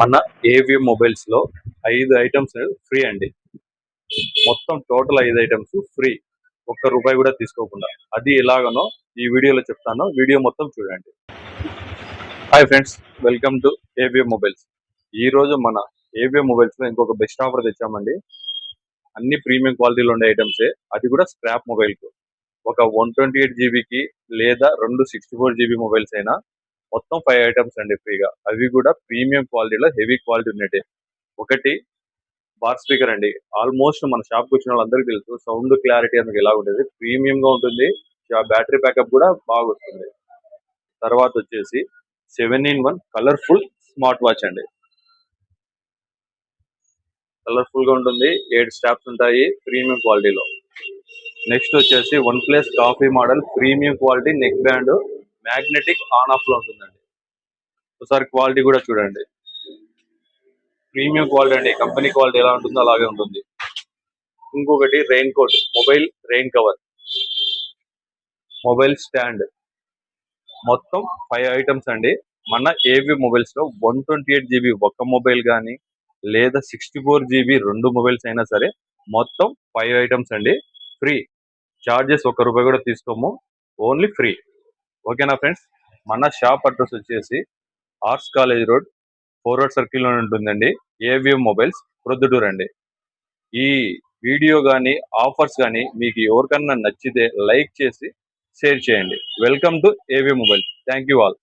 మన AVM mobiles లో 5 items free అండి. మొత్తం టోటల్ 5 ఐటమ్స్ ఫ్రీ. ఒక్క రూపాయి కూడా తీసుకోకుండా. అది ఎలాగనో ఈ వీడియోలో చెప్తాను. వీడియో మొత్తం చూడండి. Hi friends, welcome to AVM mobiles. ఈ రోజు మన ఏవిఎం మొబైల్స్ లో ఇంకొక బెస్ట్ ఆఫర్ తెచ్చామండి. అన్ని ప్రీమియం క్వాలిటీలో ఉండే ఐటమ్సే, అది కూడా స్క్రాప్ మొబైల్ కు. ఒక 128 జీబీకి లేదా 64 జీబీ మొబైల్స్ అయినా మొత్తం 5 ఐటమ్స్ అండి ఫ్రీగా. అవి కూడా ప్రీమియం క్వాలిటీలో హెవీ క్వాలిటీ ఉన్నట్టే. ఒకటి బార్ స్పీకర్ అండి. ఆల్మోస్ట్ మన షాప్ కి వచ్చిన వాళ్ళందరికీ తెలుసు సౌండ్ క్లారిటీ అనేది ఎలా ఉంటుంది. ప్రీమియం గా ఉంటుంది. బ్యాటరీ బ్యాకప్ కూడా బాగా వస్తుంది. తర్వాత వచ్చేసి 7-in-1 కలర్ఫుల్ స్మార్ట్ వాచ్ అండి. కలర్ఫుల్ గా ఉంటుంది. 7 స్టాప్స్ ఉంటాయి ప్రీమియం క్వాలిటీలో. నెక్స్ట్ వచ్చేసి OnePlus copy model premium quality neckband magnetic on off లో ఉంటుందండి. ఒకసారి క్వాలిటీ కూడా చూడండి. ప్రీమియం క్వాలిటీ అండి. కంపెనీ క్వాలిటీ ఎలా ఉంటుందో అలాగే ఉంటుంది. ఇంకొకటి raincoat, mobile rain cover, mobile stand, మొత్తం 5 ఐటమ్స్ అండి. మన ఏవి మొబైల్స్ లో 128 జీబీ ఒక్క మొబైల్ కానీ లేదా 64 జీబీ 2 మొబైల్స్ అయినా సరే మొత్తం 5 ఐటమ్స్ అండి ఫ్రీ. చార్జెస్ ఒక్క రూపాయి కూడా తీసుకోము, ఓన్లీ ఫ్రీ. ఓకేనా ఫ్రెండ్స్? మన షాప్ అడ్రస్ వచ్చేసి arts college road, 4 road circle లో ఉంటుందండి. ఏవిఎం మొబైల్స్, ప్రొద్దుటూరు అండి. ఈ వీడియో కానీ ఆఫర్స్ కానీ మీకు ఎవరికన్నా నచ్చితే లైక్ చేసి షేర్ చేయండి. Welcome to AVM mobile. Thank you all.